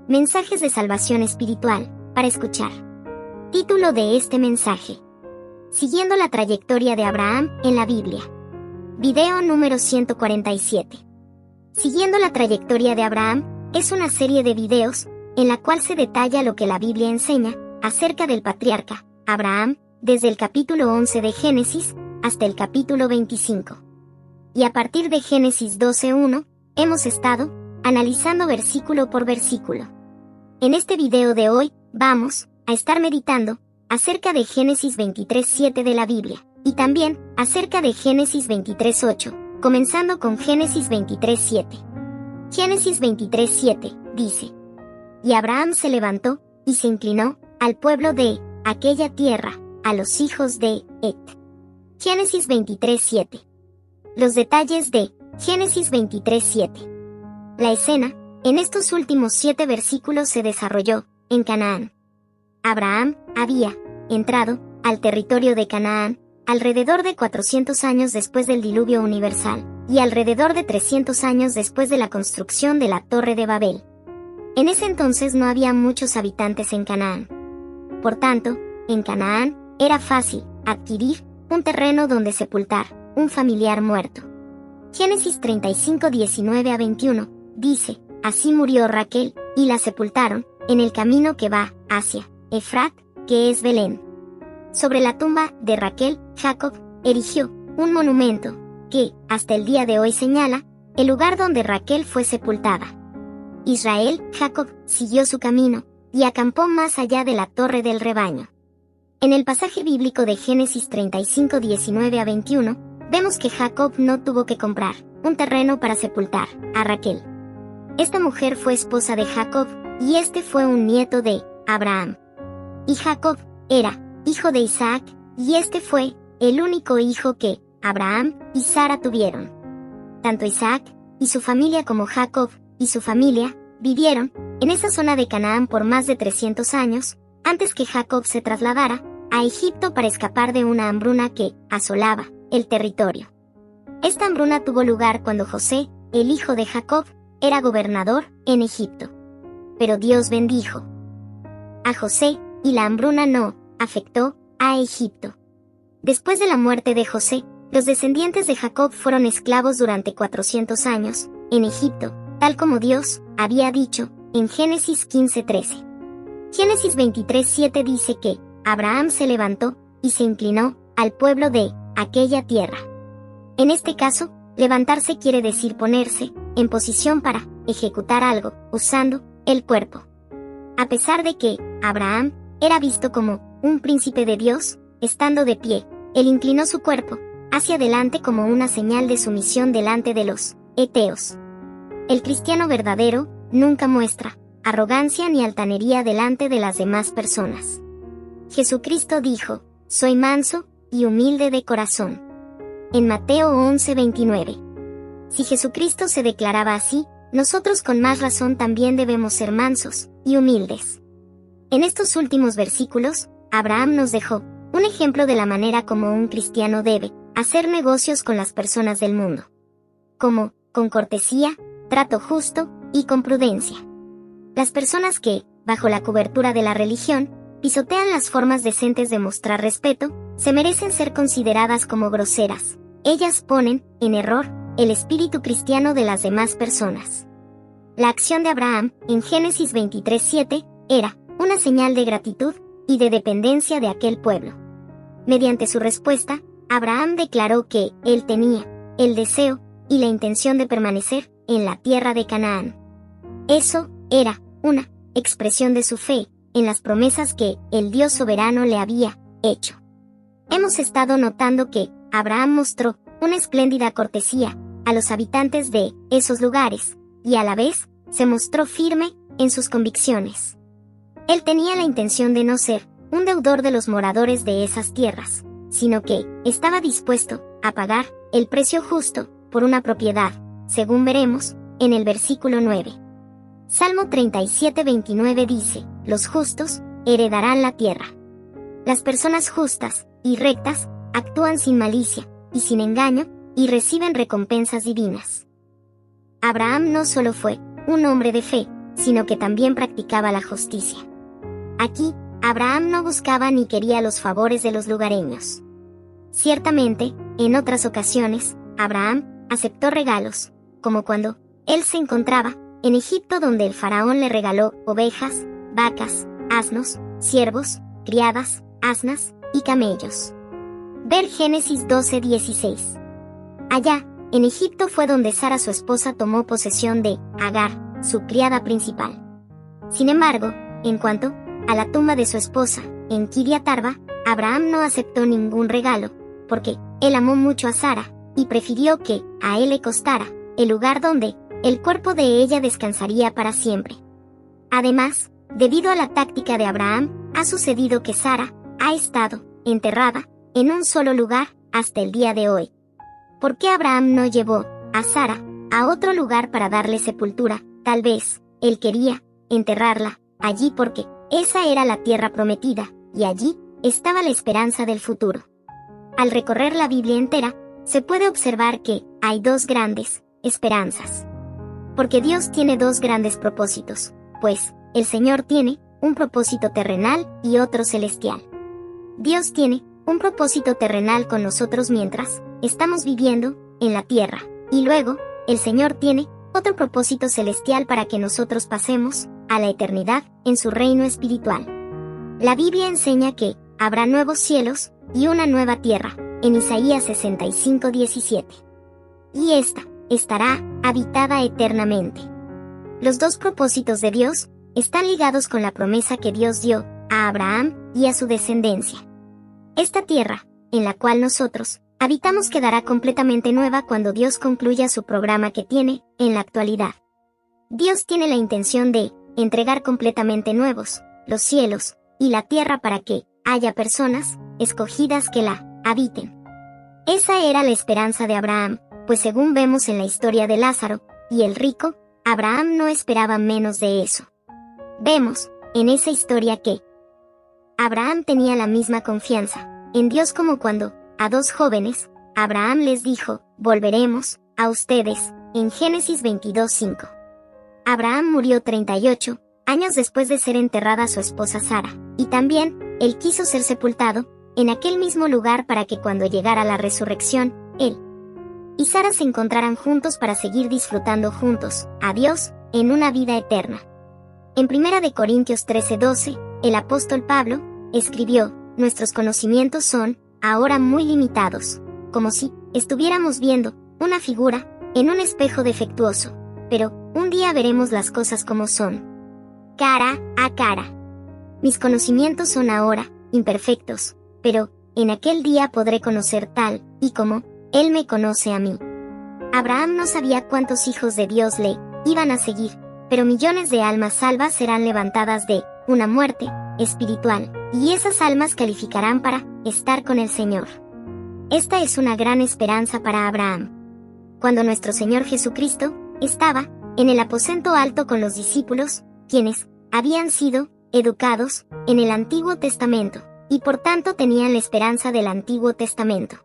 Mensajes de salvación espiritual, para escuchar. Título de este mensaje: Siguiendo la trayectoria de Abraham en la Biblia. Video número 147. Siguiendo la trayectoria de Abraham es una serie de videos en la cual se detalla lo que la Biblia enseña acerca del patriarca Abraham, desde el capítulo 11 de Génesis hasta el capítulo 25. Y a partir de Génesis 12:1, hemos estado analizando versículo por versículo. En este video de hoy, vamos a estar meditando acerca de Génesis 23:7 de la Biblia, y también acerca de Génesis 23:8, comenzando con Génesis 23:7. Génesis 23:7 dice: Y Abraham se levantó y se inclinó al pueblo de aquella tierra, a los hijos de Et. Génesis 23:7. Los detalles de Génesis 23:7. La escena en estos últimos 7 versículos se desarrolló en Canaán. Abraham había entrado al territorio de Canaán alrededor de 400 años después del diluvio universal, y alrededor de 300 años después de la construcción de la Torre de Babel. En ese entonces no había muchos habitantes en Canaán. Por tanto, en Canaán era fácil adquirir un terreno donde sepultar un familiar muerto. Génesis 35:19-21 dice: Así murió Raquel, y la sepultaron en el camino que va hacia Efrat, que es Belén. Sobre la tumba de Raquel, Jacob erigió un monumento que, hasta el día de hoy, señala el lugar donde Raquel fue sepultada. Israel, Jacob, siguió su camino y acampó más allá de la torre del rebaño. En el pasaje bíblico de Génesis 35:19-21, vemos que Jacob no tuvo que comprar un terreno para sepultar a Raquel. Esta mujer fue esposa de Jacob, y este fue un nieto de Abraham. Y Jacob era hijo de Isaac, y este fue el único hijo que Abraham y Sara tuvieron. Tanto Isaac y su familia como Jacob y su familia vivieron en esa zona de Canaán por más de 300 años, antes que Jacob se trasladara a Egipto para escapar de una hambruna que asolaba el territorio. Esta hambruna tuvo lugar cuando José, el hijo de Jacob, era gobernador en Egipto. Pero Dios bendijo a José, y la hambruna no afectó a Egipto. Después de la muerte de José, los descendientes de Jacob fueron esclavos durante 400 años en Egipto, tal como Dios había dicho en Génesis 15:13. Génesis 23:7 dice que Abraham se levantó y se inclinó al pueblo de aquella tierra. En este caso, levantarse quiere decir ponerse en posición para ejecutar algo, usando el cuerpo. A pesar de que Abraham era visto como un príncipe de Dios, estando de pie, él inclinó su cuerpo hacia adelante como una señal de sumisión delante de los heteos. El cristiano verdadero nunca muestra arrogancia ni altanería delante de las demás personas. Jesucristo dijo: Soy manso y humilde de corazón. En Mateo 11:29. Si Jesucristo se declaraba así, nosotros con más razón también debemos ser mansos y humildes. En estos últimos versículos, Abraham nos dejó un ejemplo de la manera como un cristiano debe hacer negocios con las personas del mundo. Como, con cortesía, trato justo y con prudencia. Las personas que, bajo la cobertura de la religión, pisotean las formas decentes de mostrar respeto, se merecen ser consideradas como groseras. Ellas ponen en error el espíritu cristiano de las demás personas. La acción de Abraham, en Génesis 23:7, era una señal de gratitud y de dependencia de aquel pueblo. Mediante su respuesta, Abraham declaró que él tenía el deseo y la intención de permanecer en la tierra de Canaán. Eso era una expresión de su fe en las promesas que el Dios soberano le había hecho. Hemos estado notando que Abraham mostró una espléndida cortesía a los habitantes de esos lugares, y a la vez se mostró firme en sus convicciones. Él tenía la intención de no ser un deudor de los moradores de esas tierras, sino que estaba dispuesto a pagar el precio justo por una propiedad, según veremos en el versículo 9. Salmo 37:29 dice: Los justos heredarán la tierra. Las personas justas y rectas actúan sin malicia y sin engaño, y reciben recompensas divinas. Abraham no solo fue un hombre de fe, sino que también practicaba la justicia. Aquí, Abraham no buscaba ni quería los favores de los lugareños. Ciertamente, en otras ocasiones, Abraham aceptó regalos, como cuando él se encontraba en Egipto, donde el faraón le regaló ovejas, vacas, asnos, siervos, criadas, asnas y camellos. Ver Génesis 12:16. Allá, en Egipto fue donde Sara, su esposa, tomó posesión de Agar, su criada principal. Sin embargo, en cuanto a la tumba de su esposa, en Kiriat Arba, Abraham no aceptó ningún regalo, porque él amó mucho a Sara, y prefirió que a él le costara el lugar donde el cuerpo de ella descansaría para siempre. Además, debido a la táctica de Abraham, ha sucedido que Sara ha estado enterrada en un solo lugar hasta el día de hoy. ¿Por qué Abraham no llevó a Sara a otro lugar para darle sepultura? Tal vez él quería enterrarla allí porque esa era la tierra prometida, y allí estaba la esperanza del futuro. Al recorrer la Biblia entera, se puede observar que hay dos grandes esperanzas. Porque Dios tiene dos grandes propósitos, pues el Señor tiene un propósito terrenal y otro celestial. Dios tiene un propósito terrenal con nosotros mientras estamos viviendo en la tierra, y luego el Señor tiene otro propósito celestial para que nosotros pasemos a la eternidad en su reino espiritual. La Biblia enseña que habrá nuevos cielos y una nueva tierra, en Isaías 65:17. Y esta estará habitada eternamente. Los dos propósitos de Dios están ligados con la promesa que Dios dio a Abraham y a su descendencia. Esta tierra, en la cual nosotros habitamos, quedará completamente nueva cuando Dios concluya su programa que tiene en la actualidad. Dios tiene la intención de entregar completamente nuevos los cielos y la tierra para que haya personas escogidas que la habiten. Esa era la esperanza de Abraham, pues según vemos en la historia de Lázaro y el rico, Abraham no esperaba menos de eso. Vemos en esa historia que Abraham tenía la misma confianza en Dios como cuando a dos jóvenes Abraham les dijo: volveremos a ustedes, en Génesis 22:5. Abraham murió 38 años después de ser enterrada su esposa Sara, y también él quiso ser sepultado en aquel mismo lugar para que cuando llegara la resurrección, él y Sara se encontraran juntos para seguir disfrutando juntos a Dios en una vida eterna. En 1 de Corintios 13:12, el apóstol Pablo escribió: nuestros conocimientos son ahora muy limitados, como si estuviéramos viendo una figura en un espejo defectuoso, pero un día veremos las cosas como son, cara a cara. Mis conocimientos son ahora imperfectos, pero en aquel día podré conocer tal y como Él me conoce a mí. Abraham no sabía cuántos hijos de Dios le iban a seguir, pero millones de almas salvas serán levantadas de una muerte espiritual, y esas almas calificarán para estar con el Señor. Esta es una gran esperanza para Abraham. Cuando nuestro Señor Jesucristo estaba en el aposento alto con los discípulos, quienes habían sido educados en el Antiguo Testamento, y por tanto tenían la esperanza del Antiguo Testamento.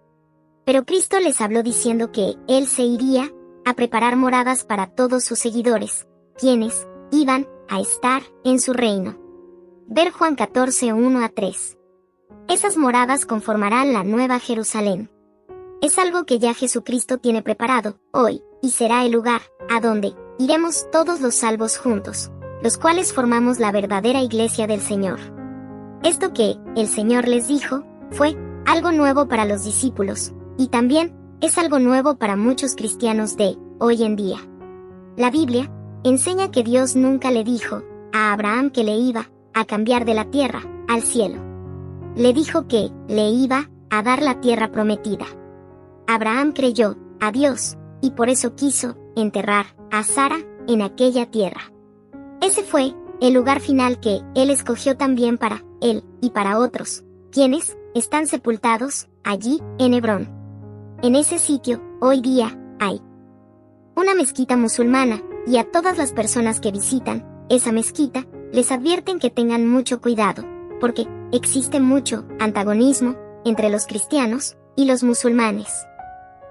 Pero Cristo les habló diciendo que Él se iría a preparar moradas para todos sus seguidores, quienes iban a estar en su reino. Ver Juan 14:1-3. Esas moradas conformarán la nueva Jerusalén. Es algo que ya Jesucristo tiene preparado hoy, y será el lugar a donde iremos todos los salvos juntos, los cuales formamos la verdadera iglesia del Señor. Esto que el Señor les dijo fue algo nuevo para los discípulos, y también es algo nuevo para muchos cristianos de hoy en día. La Biblia enseña que Dios nunca le dijo a Abraham que le iba a cambiar de la tierra al cielo. Le dijo que le iba a dar la tierra prometida. Abraham creyó a Dios, y por eso quiso enterrar a Sara en aquella tierra. Ese fue el lugar final que Él escogió también para él y para otros, quienes están sepultados allí en Hebrón. En ese sitio, hoy día, hay una mezquita musulmana, y a todas las personas que visitan esa mezquita, les advierten que tengan mucho cuidado, porque existe mucho antagonismo entre los cristianos y los musulmanes.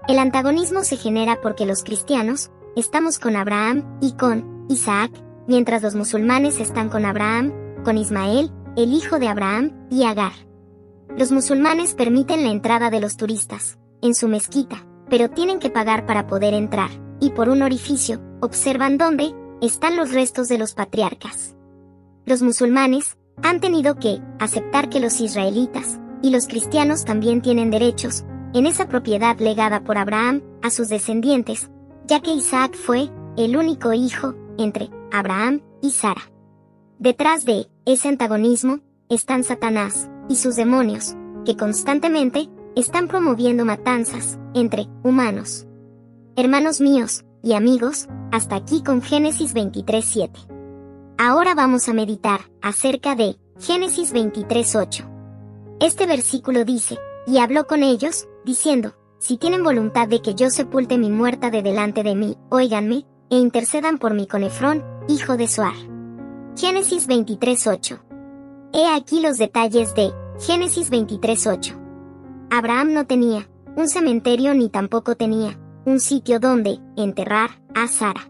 El antagonismo se genera porque los cristianos estamos con Abraham y con Isaac, mientras los musulmanes están con Abraham, con Ismael, el hijo de Abraham, y Agar. Los musulmanes permiten la entrada de los turistas en su mezquita, pero tienen que pagar para poder entrar, y por un orificio, observan dónde están los restos de los patriarcas. Los musulmanes han tenido que aceptar que los israelitas y los cristianos también tienen derechos en esa propiedad legada por Abraham a sus descendientes, ya que Isaac fue el único hijo entre Abraham y Sara. Detrás de ese antagonismo están Satanás y sus demonios, que constantemente están promoviendo matanzas entre humanos. Hermanos míos y amigos, hasta aquí con Génesis 23:7. Ahora vamos a meditar acerca de Génesis 23:8. Este versículo dice, y habló con ellos, diciendo, si tienen voluntad de que yo sepulte mi muerta de delante de mí, óiganme, e intercedan por mí con Efrón, hijo de Zoar. Génesis 23:8. He aquí los detalles de Génesis 23:8. Abraham no tenía un cementerio ni tampoco tenía un sitio donde enterrar a Sara.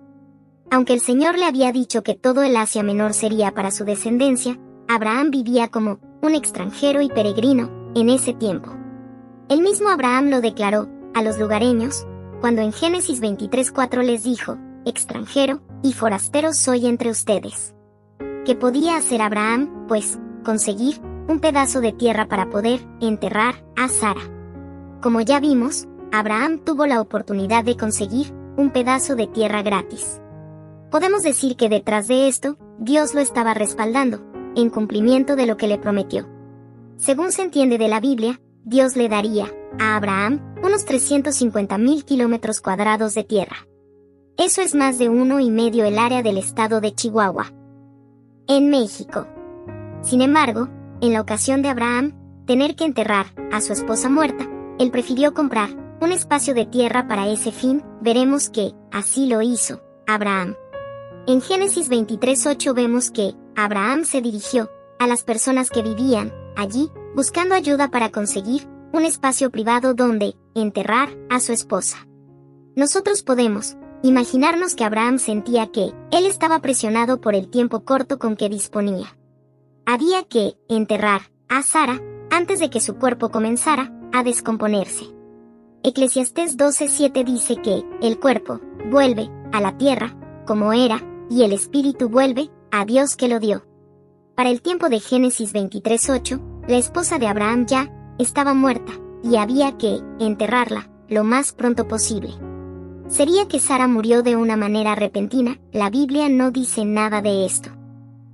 Aunque el Señor le había dicho que todo el Asia Menor sería para su descendencia, Abraham vivía como un extranjero y peregrino en ese tiempo. El mismo Abraham lo declaró a los lugareños, cuando en Génesis 23:4 les dijo, extranjero y forastero soy entre ustedes. ¿Qué podía hacer Abraham, pues, conseguir un pedazo de tierra para poder enterrar a Sara? Como ya vimos, Abraham tuvo la oportunidad de conseguir un pedazo de tierra gratis. Podemos decir que detrás de esto, Dios lo estaba respaldando, en cumplimiento de lo que le prometió. Según se entiende de la Biblia, Dios le daría a Abraham unos 350,000 kilómetros cuadrados de tierra. Eso es más de 1,5 el área del estado de Chihuahua, en México. Sin embargo, en la ocasión de Abraham tener que enterrar a su esposa muerta, él prefirió comprar un espacio de tierra para ese fin. Veremos que así lo hizo Abraham. En Génesis 23:8 vemos que Abraham se dirigió a las personas que vivían allí, buscando ayuda para conseguir un espacio privado donde enterrar a su esposa. Nosotros podemos imaginarnos que Abraham sentía que él estaba presionado por el tiempo corto con que disponía. Había que enterrar a Sara antes de que su cuerpo comenzara a descomponerse. Eclesiastés 12:7 dice que el cuerpo vuelve a la tierra como era, y el espíritu vuelve a Dios que lo dio. Para el tiempo de Génesis 23:8, la esposa de Abraham ya estaba muerta, y había que enterrarla lo más pronto posible. ¿Sería que Sara murió de una manera repentina? La Biblia no dice nada de esto.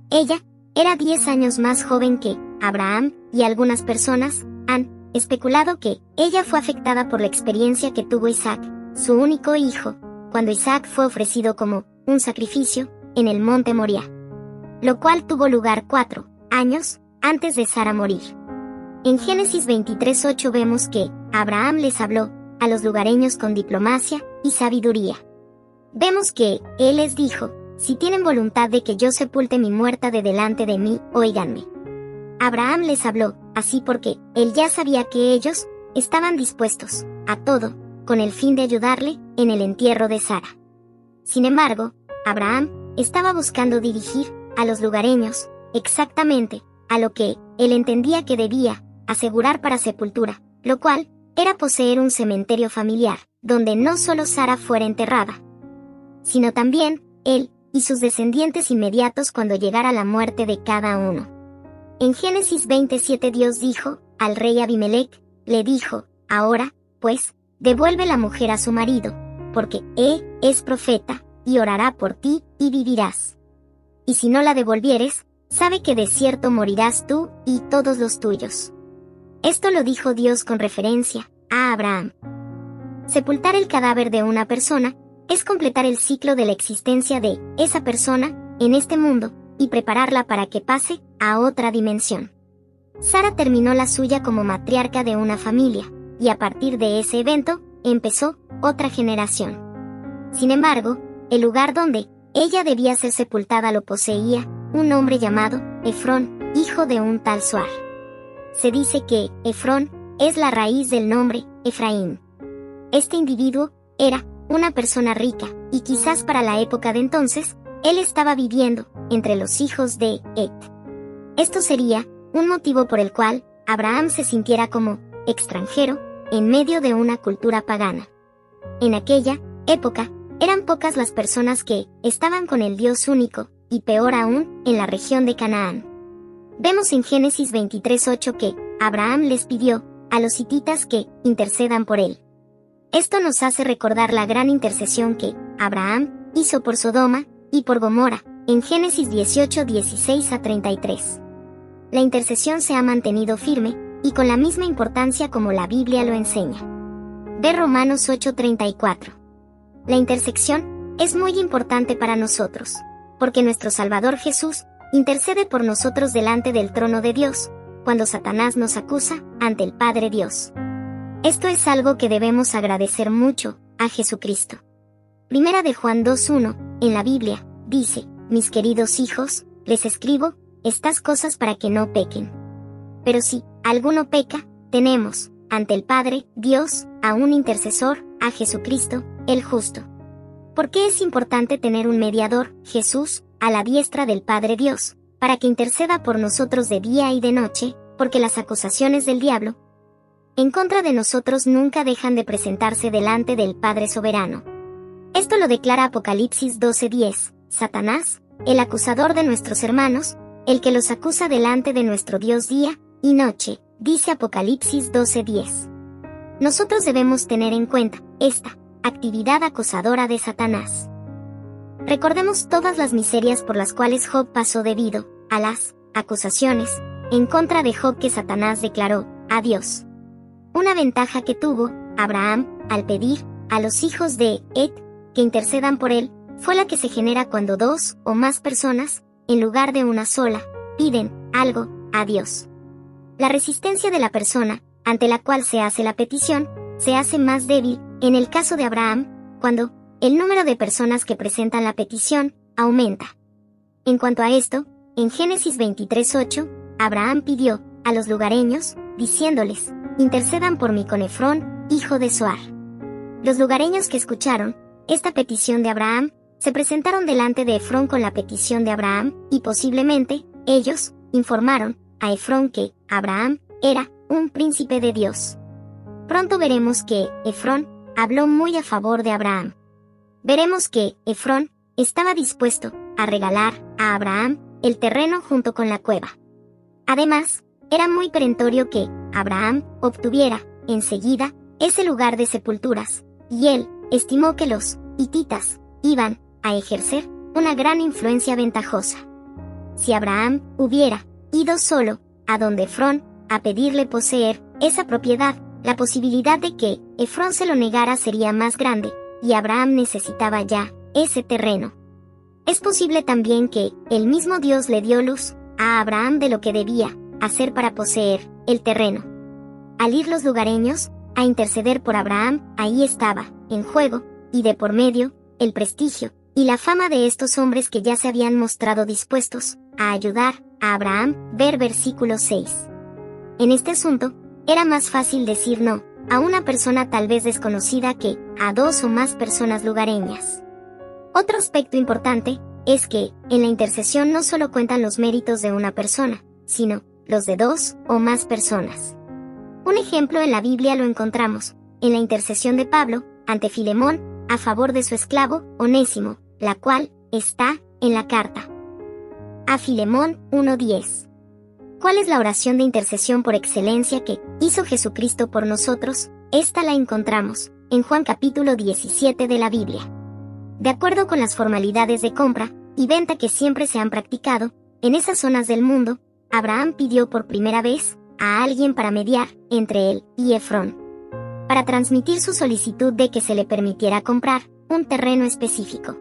Ella era 10 años más joven que Abraham, y algunas personas han especulado que ella fue afectada por la experiencia que tuvo Isaac, su único hijo, cuando Isaac fue ofrecido como un sacrificio en el monte Moría, lo cual tuvo lugar 4 años antes de Sara morir. En Génesis 23:8 vemos que Abraham les habló a los lugareños con diplomacia y sabiduría. Vemos que él les dijo, si tienen voluntad de que yo sepulte mi muerta de delante de mí, óiganme. Abraham les habló así porque él ya sabía que ellos estaban dispuestos a todo, con el fin de ayudarle en el entierro de Sara. Sin embargo, Abraham estaba buscando dirigir a los lugareños exactamente a lo que él entendía que debía asegurar para sepultura, lo cual era poseer un cementerio familiar, donde no solo Sara fuera enterrada, sino también él y sus descendientes inmediatos cuando llegara la muerte de cada uno. En Génesis 27 Dios dijo al rey Abimelec, le dijo, ahora, pues, devuelve la mujer a su marido, porque es profeta, y orará por ti, y vivirás. Y si no la devolvieres, sabe que de cierto morirás tú, y todos los tuyos. Esto lo dijo Dios con referencia a Abraham. Sepultar el cadáver de una persona es completar el ciclo de la existencia de esa persona en este mundo, y prepararla para que pase a otra dimensión. Sara terminó la suya como matriarca de una familia, y a partir de ese evento, empezó otra generación. Sin embargo, el lugar donde ella debía ser sepultada lo poseía un hombre llamado Efrón, hijo de un tal Zoar. Se dice que Efrón es la raíz del nombre Efraín. Este individuo era una persona rica, y quizás para la época de entonces, él estaba viviendo entre los hijos de Het. Esto sería un motivo por el cual Abraham se sintiera como extranjero en medio de una cultura pagana. En aquella época, eran pocas las personas que estaban con el Dios único, y peor aún, en la región de Canaán. Vemos en Génesis 23:8 que Abraham les pidió a los hititas que intercedan por él. Esto nos hace recordar la gran intercesión que Abraham hizo por Sodoma y por Gomorra, en Génesis 18:16-33. La intercesión se ha mantenido firme, y con la misma importancia como la Biblia lo enseña. Ve Romanos 8:34. La intersección es muy importante para nosotros, porque nuestro Salvador Jesús intercede por nosotros delante del trono de Dios, cuando Satanás nos acusa ante el Padre Dios. Esto es algo que debemos agradecer mucho a Jesucristo. Primera de Juan 2:1, en la Biblia, dice: mis queridos hijos, les escribo estas cosas para que no pequen. Pero si alguno peca, tenemos, ante el Padre, Dios, a un intercesor, a Jesucristo, el justo. ¿Por qué es importante tener un mediador, Jesús, a la diestra del Padre Dios, para que interceda por nosotros de día y de noche? Porque las acusaciones del diablo en contra de nosotros nunca dejan de presentarse delante del Padre soberano. Esto lo declara Apocalipsis 12:10, Satanás, el acusador de nuestros hermanos, el que los acusa delante de nuestro Dios día y noche, dice Apocalipsis 12:10. Nosotros debemos tener en cuenta esta actividad acusadora de Satanás. Recordemos todas las miserias por las cuales Job pasó debido a las acusaciones en contra de Job que Satanás declaró a Dios. Una ventaja que tuvo Abraham al pedir a los hijos de Het que intercedan por él fue la que se genera cuando dos o más personas, en lugar de una sola, piden algo a Dios. La resistencia de la persona ante la cual se hace la petición se hace más débil en el caso de Abraham, cuando el número de personas que presentan la petición aumenta. En cuanto a esto, en Génesis 23:8, Abraham pidió a los lugareños, diciéndoles: intercedan por mí con Efrón, hijo de Zohar. Los lugareños que escucharon esta petición de Abraham se presentaron delante de Efrón con la petición de Abraham, y posiblemente ellos informaron a Efrón que Abraham era un príncipe de Dios. Pronto veremos que Efrón habló muy a favor de Abraham. Veremos que Efrón estaba dispuesto a regalar a Abraham el terreno junto con la cueva. Además, era muy perentorio que Abraham obtuviera enseguida ese lugar de sepulturas, y él estimó que los hititas iban a ejercer una gran influencia ventajosa. Si Abraham hubiera ido solo a donde Efrón a pedirle poseer esa propiedad, la posibilidad de que Efrón se lo negara sería más grande, y Abraham necesitaba ya ese terreno. Es posible también que el mismo Dios le dio luz a Abraham de lo que debía hacer para poseer el terreno. Al ir los lugareños a interceder por Abraham, ahí estaba, en juego, y de por medio, el prestigio y la fama de estos hombres que ya se habían mostrado dispuestos a ayudar a Abraham. Ver versículo 6. En este asunto, era más fácil decir no a una persona tal vez desconocida que a dos o más personas lugareñas. Otro aspecto importante es que en la intercesión no solo cuentan los méritos de una persona, sino los de dos o más personas. Un ejemplo en la Biblia lo encontramos en la intercesión de Pablo ante Filemón a favor de su esclavo Onésimo, la cual está en la carta a Filemón 1:10. ¿Cuál es la oración de intercesión por excelencia que hizo Jesucristo por nosotros? Esta la encontramos en Juan capítulo 17 de la Biblia. De acuerdo con las formalidades de compra y venta que siempre se han practicado en esas zonas del mundo, Abraham pidió por primera vez a alguien para mediar entre él y Efrón, para transmitir su solicitud de que se le permitiera comprar un terreno específico.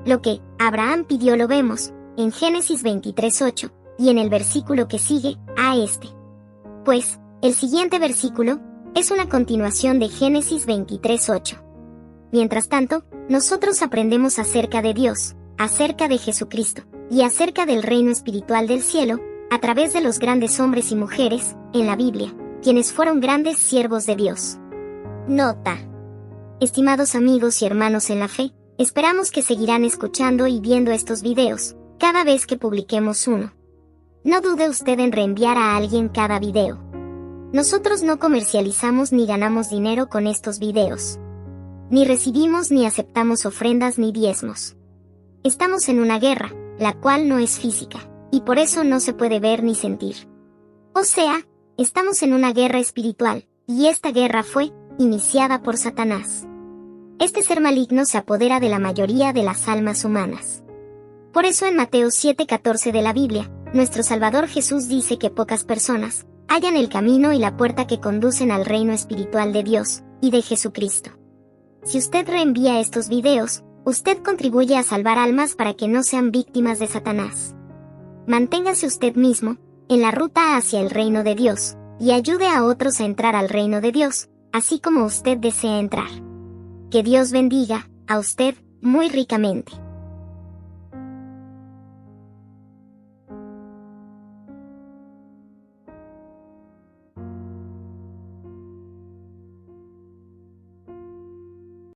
Lo que Abraham pidió lo vemos en Génesis 23:8 y en el versículo que sigue a este. Pues, el siguiente versículo es una continuación de Génesis 23:8. Mientras tanto, nosotros aprendemos acerca de Dios, acerca de Jesucristo, y acerca del reino espiritual del cielo, a través de los grandes hombres y mujeres, en la Biblia, quienes fueron grandes siervos de Dios. Nota. Estimados amigos y hermanos en la fe, Esperamos que seguirán escuchando y viendo estos videos, cada vez que publiquemos uno. No dude usted en reenviar a alguien cada video. Nosotros no comercializamos ni ganamos dinero con estos videos. Ni recibimos ni aceptamos ofrendas ni diezmos. Estamos en una guerra, la cual no es física, y por eso no se puede ver ni sentir. O sea, estamos en una guerra espiritual, y esta guerra fue iniciada por Satanás. Este ser maligno se apodera de la mayoría de las almas humanas. Por eso en Mateo 7:14 de la Biblia, nuestro Salvador Jesús dice que pocas personas hallan el camino y la puerta que conducen al reino espiritual de Dios y de Jesucristo. Si usted reenvía estos videos, usted contribuye a salvar almas para que no sean víctimas de Satanás. Manténgase usted mismo en la ruta hacia el reino de Dios, y ayude a otros a entrar al reino de Dios, así como usted desea entrar. Que Dios bendiga a usted muy ricamente.